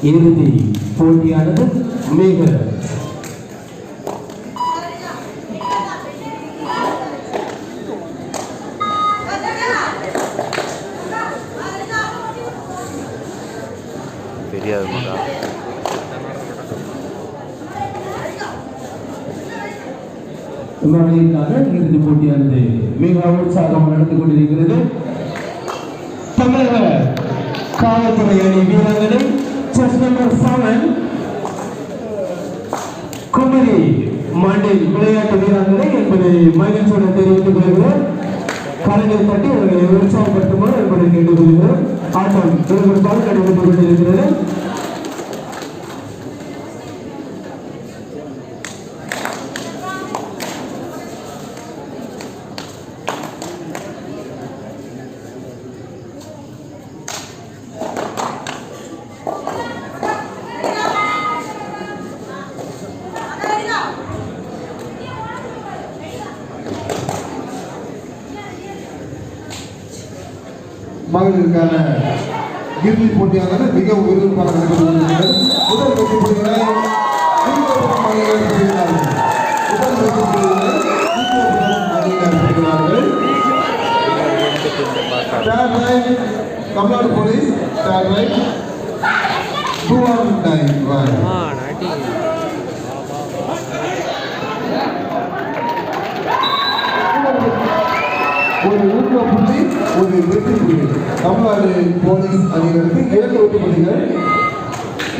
இறுதி போட்டியானது மிக இறுதி போட்டியானது மிக உற்சாகம் நடந்து கொண்டிருக்கிறது. தமிழக காவல்துறை அணி வீரர்களை செஸ் நம்பர் 7 குமரி மண்ணில் விளையாட்டு வீரர்களை என்பதை மகிழ்ச்சியுடன் தெரிவித்துக் கொள்கிறோம். கலைஞர் தட்டி அவர்களை உற்சாகப்படுத்துமாறு என்பதை கேட்டுக்கொள்கிறோம். ஆட்டம் விறுவிறுப்பாக நடைபெற்றுக் கொண்டிருக்கிறது. மகளிருக்கான இறுதி போட்டியானது மிகவும் விறுவிறுப்பாக நடைபெறுகிறது. முதல் வெற்றி புள்ளிகளை மகளிர் பெறுகிறார்கள். தமிழ்நாடு போலீஸ் ஒரு ஊக்க புள்ளி ஒரு வெற்றி புள்ளி. தமிழ்நாடு போலீஸ் அணியினருக்கு 2 வெற்றி புள்ளிகள்.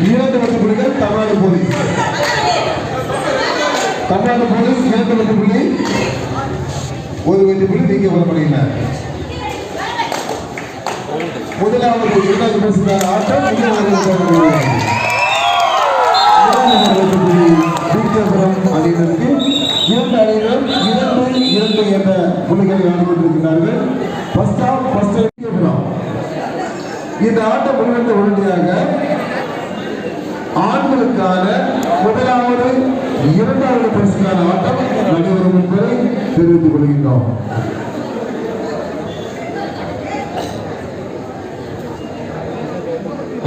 2 வெற்றி புள்ளிகள் தமிழ்நாடு போலீஸ். தமிழ்நாடு போலீஸ் 2 வெற்றி புள்ளி, 1 வெற்றி புள்ளி நீங்க வரப்படுகிறார். முதலாவது 2வது பரிசு ஆட்டம் அணியினருக்கு 2 அணியினர் 2-2 என்ற புள்ளிகளை ஆடிக்கொண்டிருக்கிறார்கள். இந்த ஆட்டம் முடிவெடுத்த உடனடியாக ஆண்களுக்கான முதலாவது 2வது பரிசுக்கான ஆட்டம் நடைபெறும் என்பதை தெரிவித்துக் கொள்கின்றோம்.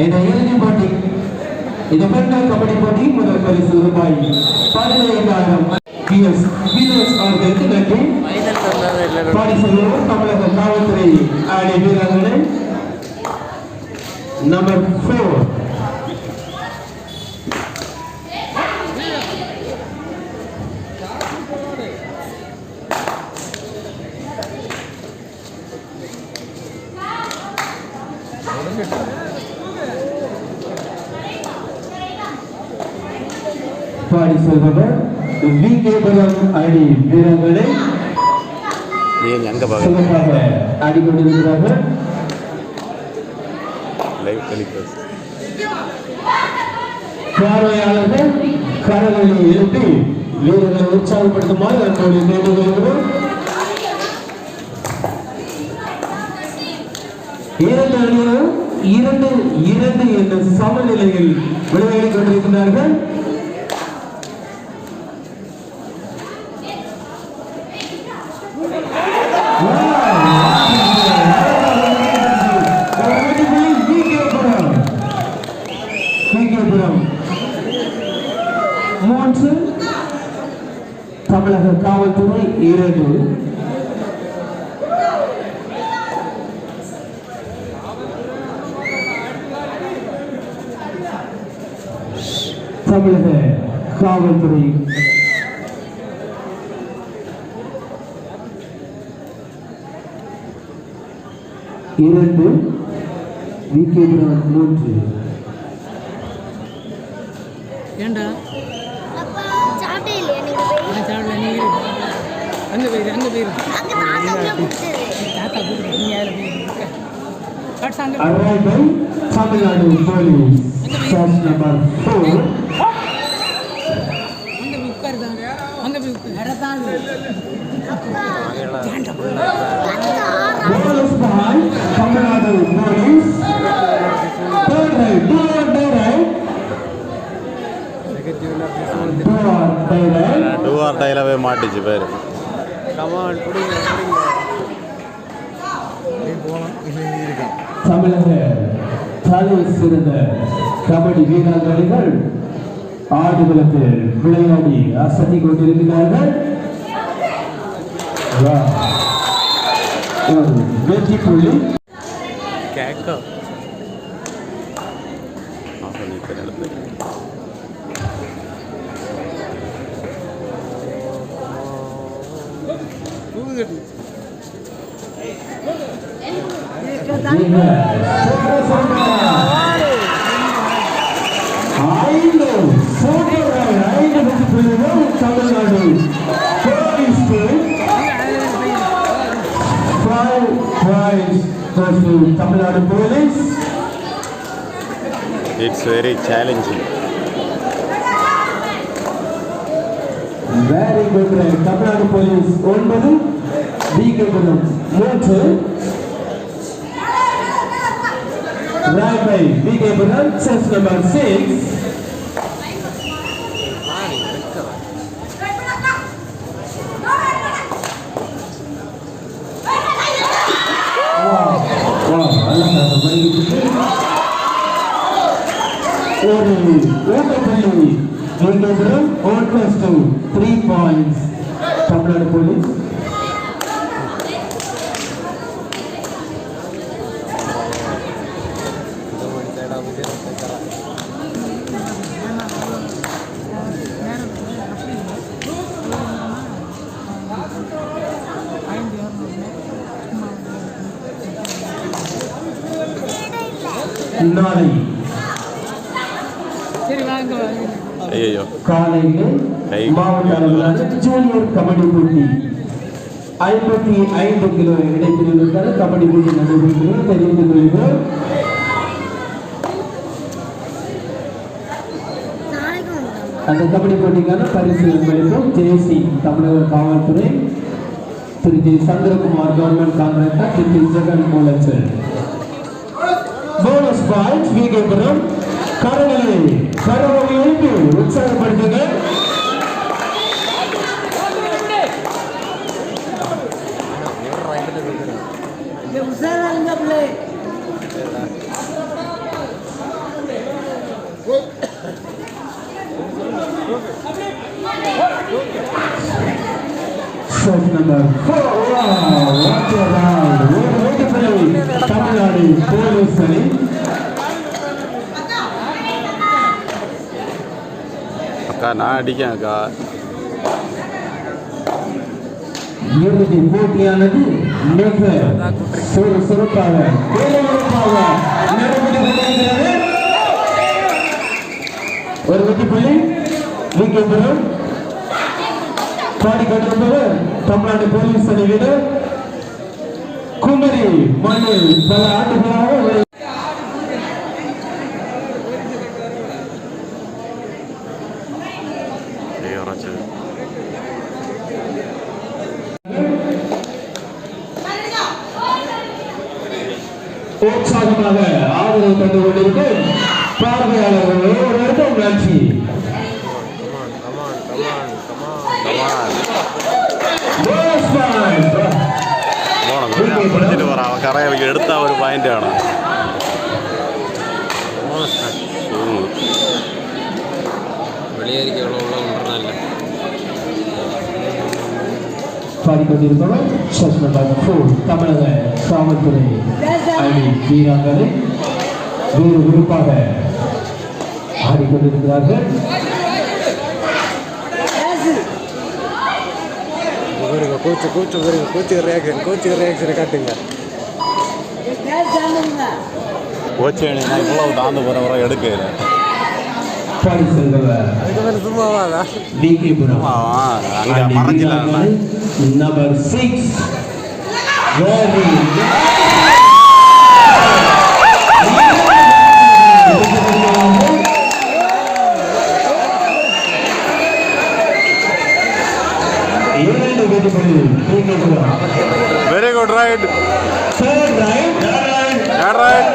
இந்த இறுதி போட்டி இந்த பெண்கள் கபடி போட்டி முதல் பரிசு ரூபாய் 15,000 அவர்களுக்கு நன்றி. பாடி செல்வோர் தமிழக காவல்துறை அணி வீரர்களை நம்பர் 4 பாடி செல்பவர் விகேபுரம் அணி வீரர்களை சிறப்பாக ஆடிக்கொண்டிருக்கிறார்கள். பார்வையாளர்கள் கரங்களை எழுப்பி வீரர்களை உற்சாகப்படுத்துமாறு அன்போடு கேட்டுக்கொள்கிறோம். 2 அணியினரும் 2-2 என்ற சமநிலையில் விளையாடிக் கொண்டிருக்கிறார்கள். தமிழக காவல்துறை 2 தமிழக காவல்துறை 2 விகேபுரம் 3 ஏண்டா அப்பா சாப்பிட்டே இல்லையா நீங்க போய் சாப்பிடல நீங்க அங்க போயிரு தாத்தா கூப்பிட்டு நீ யாரு போய் arrival Tamil Nadu Police search number 4 அங்க போய் உட்கார் அப்பா Police behind Tamil Nadu Police third right do or die டைலாவே மாட்டிச்சு பேரு. கமான் புடிங்க தமிழக தலை சிறந்த கபடி வீராங்கனைகள் ஆடுகளத்தில் விளையாடி அசத்தி கொண்டிருக்கிறார்கள். ஒரு வெற்றி புள்ளி கேட்க Tamil Nadu Tamil Police. It's very challenging. Very good. Tamil Nadu Police 9, BKPuram 3. Right by BKPuram, chest number 6. On plus 2, 3 points. Tamil Nadu Police. நாளை ஐயோ காலையில் மாவட்ட அளவிலான ஜூனியர் கபடி போட்டி 55 கிலோ இடைப்பிரிவுக்கான கபடி போட்டி நடைபெறுகிறது. தெரிந்து கொள்கிறோம். அந்த கபடி போட்டிக்கான பரிசு அளிக்கும் ஜேசி தமிழக காவல்துறை திரு சந்திரகுமார் கவர்மெண்ட் கான்ட்ராக்டர் திரு ஜெகன் மூலச்சல். போனஸ் பாயிண்ட்ஸ் வீகேபுரம் கரங்களை எழுப்பி உற்சாகப்படுத்துங்க. Set number 4. What a round. Tamil Nadu police அணி அக்கா நான் அடிக்கேன் அக்கா. இறுதி போட்டியானது மிக சுறுசுறுப்பாக நடைபெற்றுக் கொண்டிருக்கிறது. ஒரு வெற்றி புள்ளி வீக்கேபுரம். பாடிக்கொண்டிருப்பவர் தமிழ்நாடு போலீஸ் அணி வீரர் குமரி மண்ணில் பல ஆண்டுகளாக உற்சாகமாக ஆதரவு தந்து கொண்டிருக்கும் பார்வையாளர்களும் நன்றி. പിടിച്ചിട്ട് പറ അവൻ കറ എടുത്ത ഒരു പോയിന്റാണ്. பாடிக்கொண்டிருப்பவர் தமிழக காவல்துறை அணி வீராங்கனை வேறு விருப்பாக ஆடிக்கொண்டிருக்கிறார்கள். கோச்சு ரியாக்ஷனை காட்டுங்க. கோச்சு நான் இவ்வளவு தாழ்ந்து போற வர எடுக்கல. சும்மாவா வீக்கேபுரம் அங்க மறைஞ்சிடலாம். Number 6 very good right. Third right. Third right.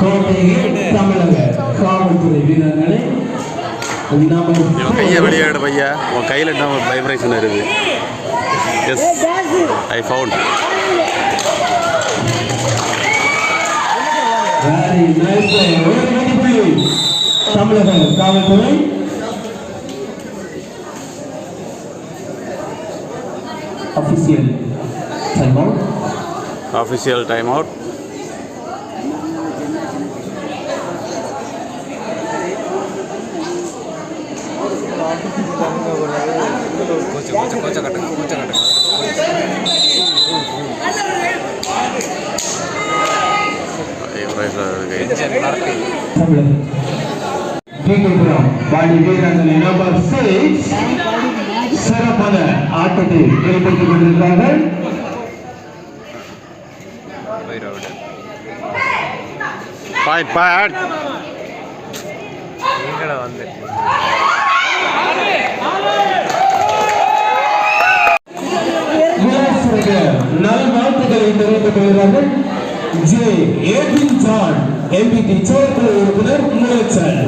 கோட்டையில் தமிழக காவல்துறை வீரர்களை இவன் கையை வெளியேடு பையா உன் கையில் என்ன வைப்ரேஷன் இருக்குது எஸ் ஐ ஃபவுண்ட் தமிழக காவல்துறை ஆஃபீஷியல் டைம் அவுட் பாடி வீரர்கள் நம்பர் 6 சிறப்பான ஆட்டத்தை வெளிப்படுத்திக் கொண்டிருக்கிறார்கள். நல்வாழ்த்துக்களை தெரிவித்துக் கொள்கிறார்கள். ஜே ஏபின் ஜான் எம்பிடி செயற்குழு உறுப்பினர் முளைச்சல்.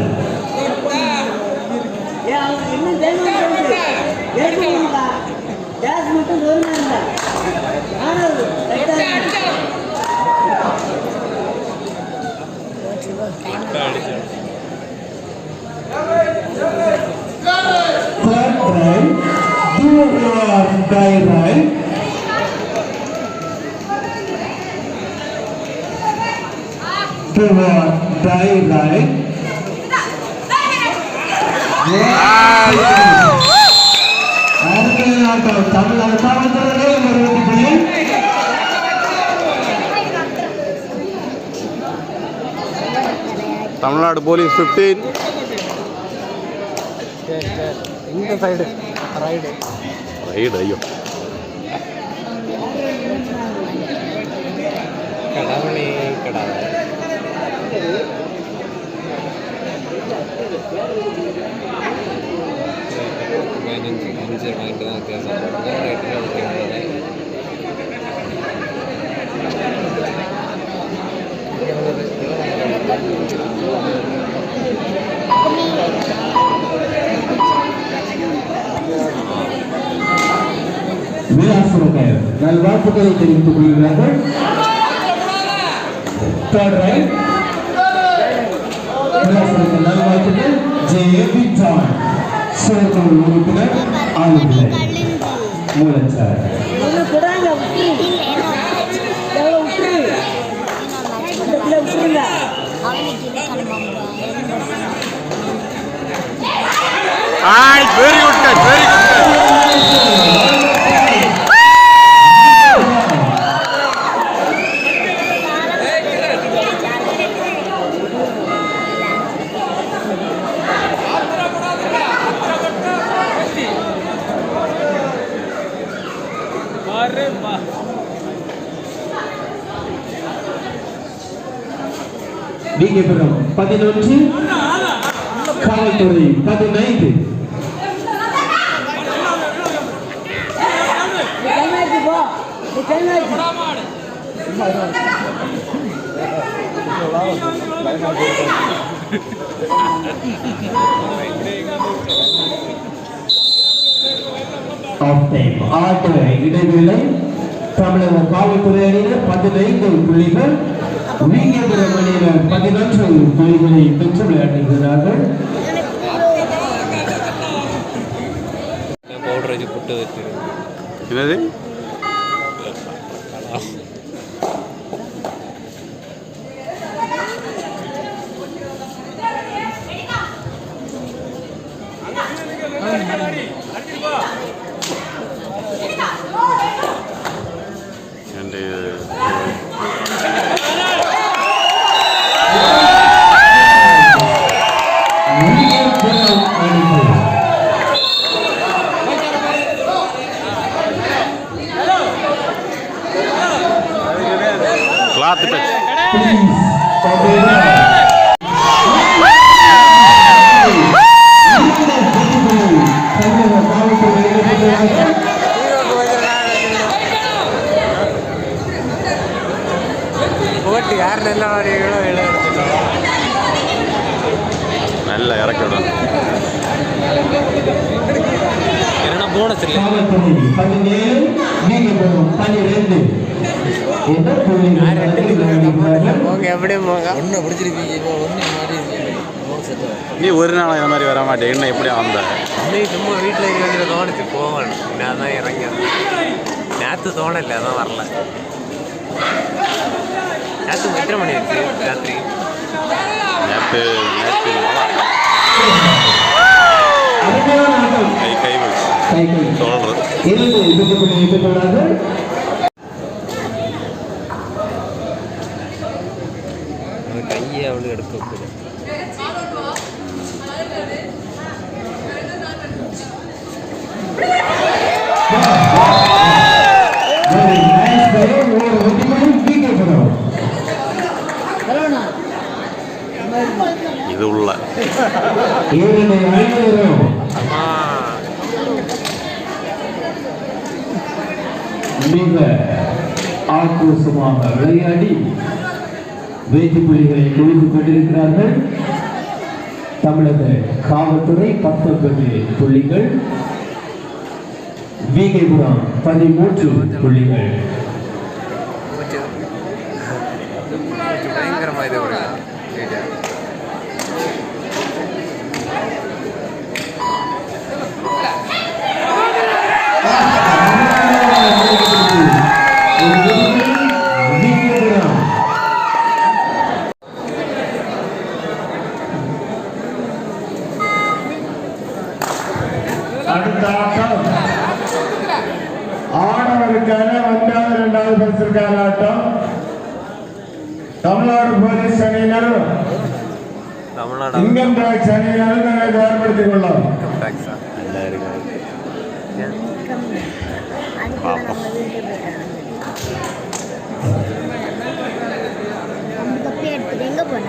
Third round, do or die right. Do or die right. தமிழக காவல்துறை தமிழ்நாடு போலீஸ் 15 இந்த சைடு ரைடு ஐயோ கடவுளே கடவுளே வாங்கிட்டு தான் விலாசுரர் நல்வாழ்த்துக்களை தெரிவித்துக் கொள்கிறார்கள். விலாசுரர் நல்வாழ்த்துக்கள் ஜே.ஏ.பி. ஜான் செயற்குழு உறுப்பினர் ஆளுநர் மூலச்சார். வெரி குட் வெரி குட் டிகேபுரம் 11 காவல்துறை 15 ஆஃப் டைம் ஆட்ட இடைவேளை. தமிழக காவல்துறை அணியினர் 15 புள்ளிகள், வீங்கேபுரம் அணியினர் 11 புள்ளிகளை பெற்று விளையாடுகிறார்கள். என்னது cloth touch. ஓட்டி யார் நல்ல வாரிகளோ நல்ல இறக்கி விடும். என்னன்னா போனஸ் இல்லை. காவல்துறை 17 நீதிமன்றம் 12 எந்த புள்ளிகள் போங்க எப்படியும் போங்க. ஒன்று பிடிச்சிருப்பீங்க இப்போ ஒன்று மாறி நீ ஒரு நாள் இந்த மாதிரி வர மாட்டேன். என்ன எப்படியா வந்த? இன்னைக்கு சும்மா வீட்டில் இருக்கிற தோணுச்சு போவேன். நான் தான் இறங்கி நேற்று தோணலை, அதான் வரல. நேற்று எத்தனை மணி ஆச்சு ராத்திரி? நேற்று கை சொல்றது கையை அவளுக்கு எடுக்க வைக்கணும். இது உள்ள மிக ஆக்ரோஷமாக விளையாடி வேட்டி புள்ளிகளை குவித்துக் கொண்டிருக்கிறார்கள். தமிழக காவல்துறை 19 புள்ளிகள், விகைபுரம் 13 புள்ளிகள். பயங்கரமாக இது ஒரு அடுத்த ஆட்டம் ஆடவருக்கான 1வது 2வது பரிசுக்கான ஆட்டம். தமிழ்நாடு போலீஸ் அணியினர் இன்கம் டாக்ஸ் அணியினர் நாங்கள் தயார்படுத்திக் கொள்ளலாம். நல்லா இருக்கு. எங்க போன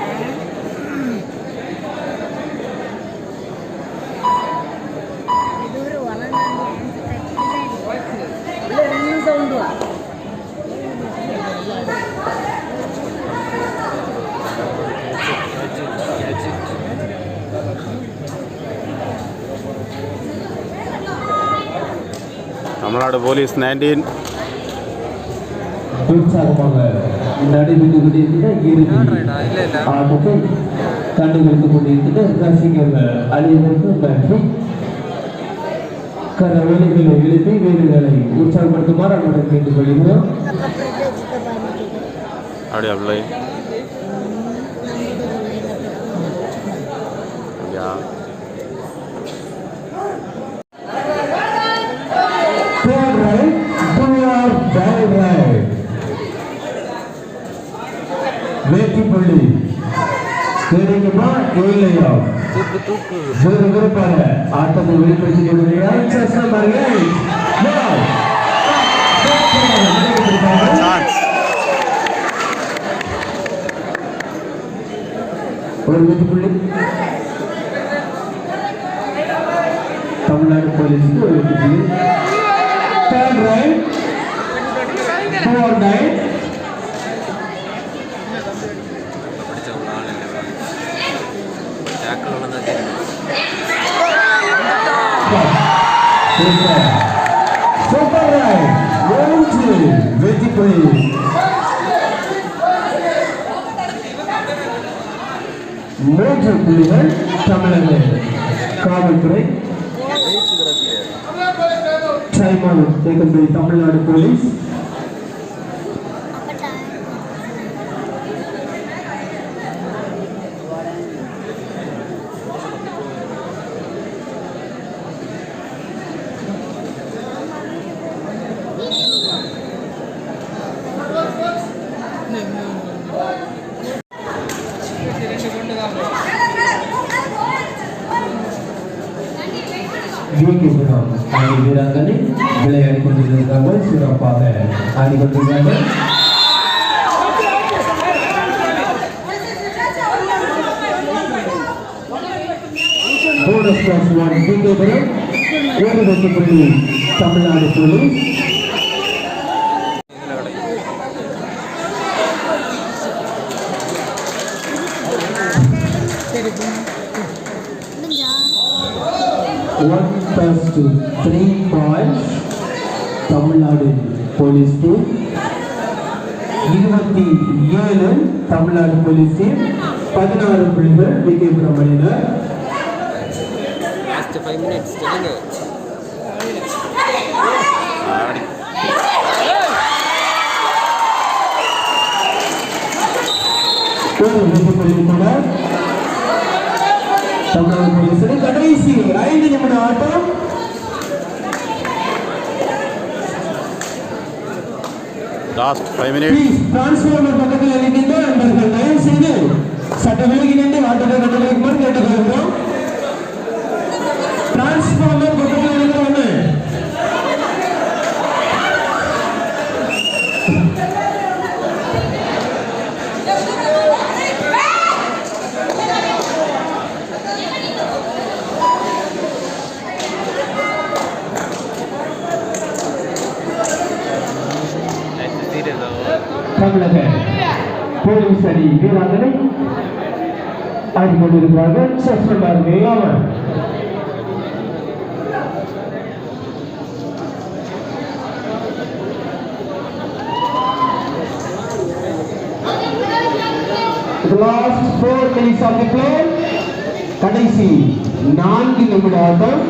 தமிழ்நாடு போலீஸ் 19 உற்சாகமாக நடைபெற்றுக் கொண்டிருக்கிற இறுதி ஆட்டத்தை கண்டுகளித்துக் கொண்டிருக்கிற ரசிகர்கள் அனைவருக்கும் நன்றி. கரவொலிகளை எழுப்பி வீரர்களை உற்சாகப்படுத்துமாறு அவர்கள் கேட்டுக் கொள்கிறோம். அப்படியா பிள்ளை? வேட்டி புள்ளி கிடைக்குமா இல்லையா? விறுவிறுப்பான ஆட்டத்தை வெளிப்படுத்திக் கொள்கிறார். ஒரு வேட்டி புள்ளி தமிழ்நாடு போலீஸுக்கு ஒரு வேட்டி புள்ளி. Third right 4-9 சூப்பர் ரைட் 1-2 வெற்றி புள்ளி. மூன்று புள்ளிகள் தமிழக காவல்துறை. Time taken by Tamil Nadu police. வீராங்கனை விளையாடி கொண்டிருக்கிறார்கள். சிறப்பாக ஆடிக்கொண்டிருக்கிறார்கள். ஒரு வெற்றி புள்ளி Tamil Nadu police. 1+3 points Tamil Nadu police team. 27 Tamil Nadu police team, 16 புள்ளிகள் விகேபுரம் அணியினர். Last 5 minutes சொல்லுங்க. தமிழ்நாடு போலீஸ் கடைசி 5 நிமிட ஆட்டம். Last 5 minutes. டிரான்ஸ்ஃபார்மர் பக்கத்தில் இருக்கின்ற நண்பர்கள் தயவு செய்து சட்ட விலகி நின்று ஆட்டத்தை கண்டுபிடிக்குமாறு கேட்டுக்கொள்கிறோம். டிரான்ஸ்ஃபார்மர் பக்கத்தில் இருக்கிறவங்க தமிழக போலீஸ் அணி வீராங்கனை ஆடிக்கொண்டிருக்கிறார்கள். சஸ்பெண்ட் இல்லாமல் last 4 minutes of the play. கடைசி 4 நிமிட ஆட்டம்.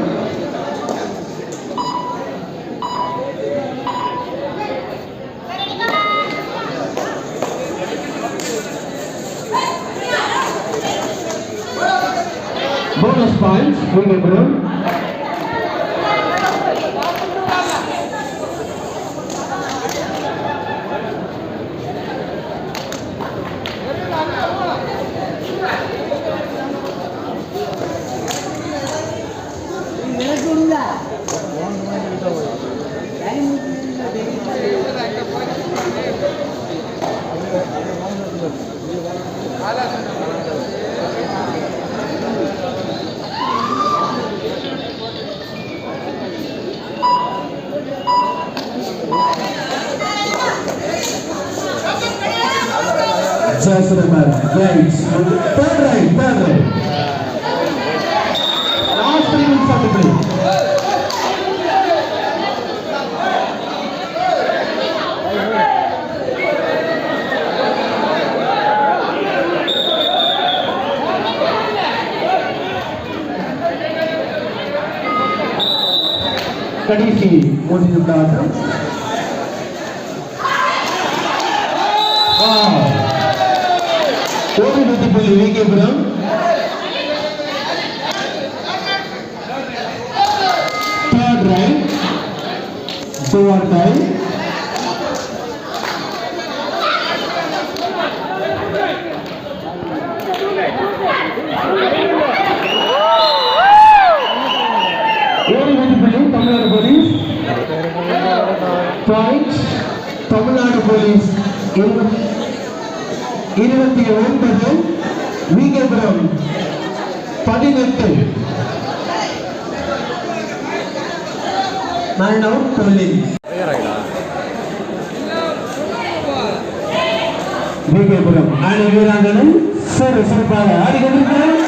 Bonus points, Vigapuram. Just remember, right, third right. Last 3 minutes of the play. கடைசி 1 நிமிட ஆட்டம். ஒரு வெற்றி புள்ளி VK Puram. Third right, 2 or tie. ஒரு வெற்றி புள்ளி Tamil Nadu police. Point Tamil Nadu police 29, VK Puram 18. Man out, Tolin. VK Puram அணி வீராங்கனை சிறப்பாக ஆடிக்கொண்டிருக்கிறார்.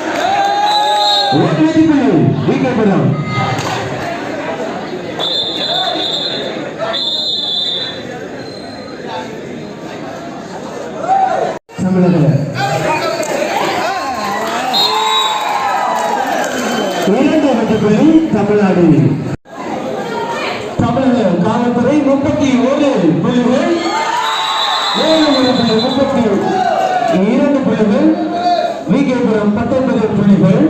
ஒரு வெற்றி புள்ளி விகேபுரம். தமிழக இரண்டு வெற்றி புள்ளி தமிழ்நாடு. தமிழக காவல்துறை 31 புள்ளிகள், 32 புள்ளிகள், விகேபுரம் 19 புள்ளிகள்.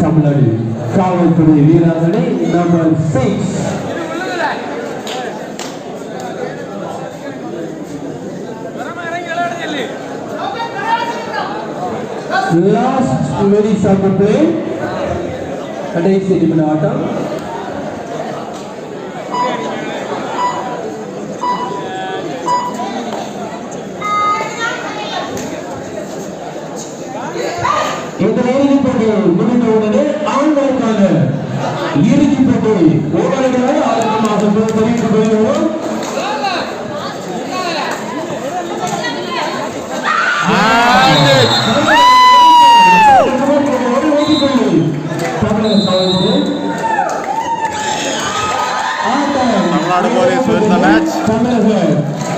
தமிழ்நாடு காவல்துறை வீராங்கனை number 6 last minutes of the play. கடைசி நிமிட ஆட்டம். இந்த நேரில் போட்டி முடிந்தவுடனே ஆண்களுக்கான இறுதி போட்டி ஓவர்கள் ஆரம்பமாக தெரிவித்துக் கொள்கிறோம். Tamil Nadu police win the match. தமிழக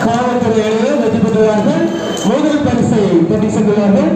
காவல்துறை அணியினர் வெற்றி பெற்றுள்ளார்கள். முதல் பரிசை பெற்றுச் சென்றுள்ளார்கள்.